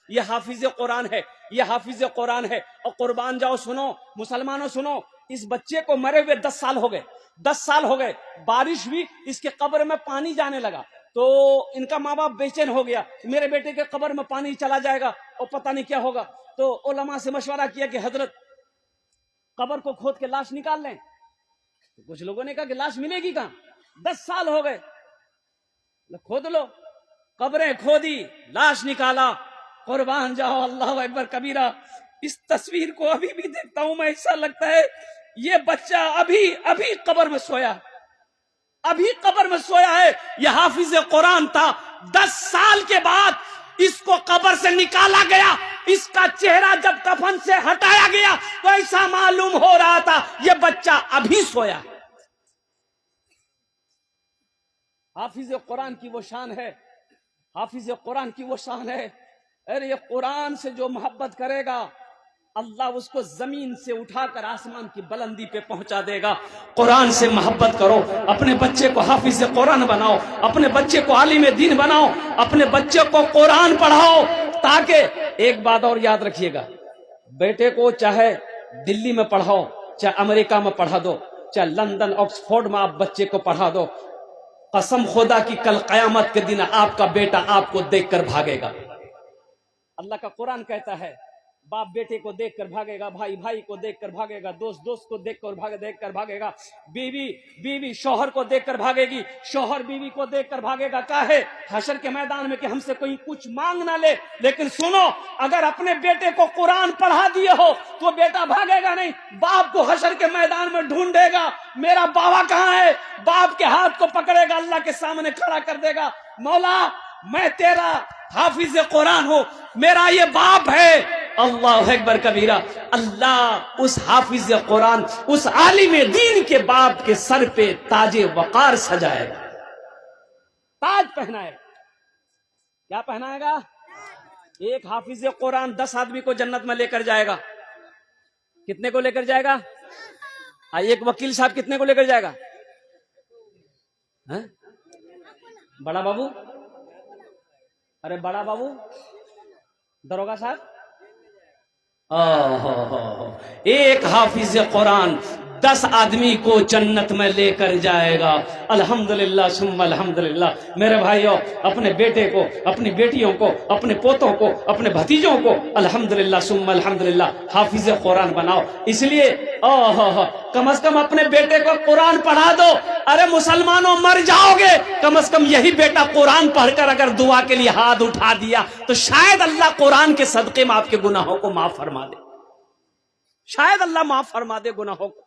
یہ حافظ قرآن ہے، یہ حافظ قرآن ہے۔ اور قربان جاؤ، سنو مسلمانوں سنو، اس بچے کو مرے ہوئے 10 سال ہو گئے، 10 سال ہو گئے، بارش ہوئی، اس کے قبر میں پانی جانے لگا تو ان کا ماں باپ بے چین ہو گیا، میرے بیٹے کے قبر میں پانی چلا جائے گا اور پتہ نہیں کیا ہوگا۔ تو علماء سے مشورہ کیا کہ حضرت قبر کو کھود کے لاش نکال لیں۔ تو کچھ لوگوں نے کہا کہ لاش ملے گی کہاں، 10 سال ہو گئے، کھود لو۔ قبریں کھودی، لاش نکالا۔ قربان جاؤ، اللہ اکبر کبیرہ۔ اس تصویر کو ابھی بھی دیکھتا ہوں میں، ایسا لگتا ہے یہ بچہ ابھی قبر میں سویا، ابھی قبر میں سویا ہے۔ یہ حافظ قرآن تھا، 10 سال کے بعد اس کو قبر سے نکالا گیا، اس کا چہرہ جب کفن سے ہٹایا گیا تو ایسا معلوم ہو رہا تھا یہ بچہ ابھی سویا۔ حافظ قرآن کی وہ شان ہے، حافظ قرآن کی وہ شان ہے۔ ارے یہ قرآن سے جو محبت کرے گا، اللہ اس کو زمین سے اٹھا کر آسمان کی بلندی پہ پہنچا دے گا۔ قرآن سے محبت کرو، اپنے بچے کو حافظ قرآن بناؤ، اپنے بچے کو عالم دین بناؤ، اپنے بچے کو قرآن پڑھاؤ۔ تاکہ ایک بات اور یاد رکھیے گا، بیٹے کو چاہے دلی میں پڑھاؤ، چاہے امریکہ میں پڑھا دو، چاہے لندن آکسفورڈ میں آپ بچے کو پڑھا دو، قسم خدا کی کل قیامت کے دن آپ کا بیٹا آپ کو دیکھ کر بھاگے گا۔ اللہ کا قرآن کہتا ہے باپ بیٹے کو دیکھ کر بھاگے گا، بھائی بھائی کو دیکھ کر بھاگے گا، دوست دوست کو دیکھ کر بھاگے گا، بیوی شوہر کو دیکھ کر بھاگے گی، شوہر بیوی کو دیکھ کر بھاگے گا۔ کیا ہے حشر کے میدان میں کہ ہم سے کوئی کچھ مانگ نہ لے، لیکن سنو، اگر اپنے بیٹے کو قرآن پڑھا دیے ہو تو بیٹا بھاگے گا نہیں، باپ کو حشر کے میدان میں ڈھونڈے گا، میرا بابا کہاں ہے، باپ کے ہاتھ کو پکڑے گا، اللہ کے سامنے کھڑا کر دے گا، مولا میں تیرا حافظ قرآن ہوں، میرا یہ باپ ہے۔ اللہ اکبر کبیرہ۔ اللہ اس حافظ قرآن، اس عالم دین کے باپ کے سر پہ تاج وقار سجائے گا، تاج پہنائے گا۔ کیا پہنائے گا؟ ایک حافظ قرآن 10 آدمی کو جنت میں لے کر جائے گا۔ کتنے کو لے کر جائے گا؟ ایک وکیل صاحب کتنے کو لے کر جائے گا؟ بڑا بابو، ارے بڑا بابو، دروگا صاحب، ایک حافظ قرآن 10 آدمی کو جنت میں لے کر جائے گا۔ الحمدللہ ثم الحمدللہ۔ میرے بھائیوں، اپنے بیٹے کو، اپنی بیٹیوں کو، اپنے پوتوں کو، اپنے بھتیجوں کو الحمدللہ ثم الحمدللہ حافظ قرآن بناؤ۔ اس لیے کم از کم اپنے بیٹے کو قرآن پڑھا دو۔ ارے مسلمانوں، مر جاؤ گے، کم از کم یہی بیٹا قرآن پڑھ کر اگر دعا کے لیے ہاتھ اٹھا دیا تو شاید اللہ قرآن کے صدقے میں آپ کے گناہوں کو معاف فرما دے، شاید اللہ معاف فرما دے گناہوں کو۔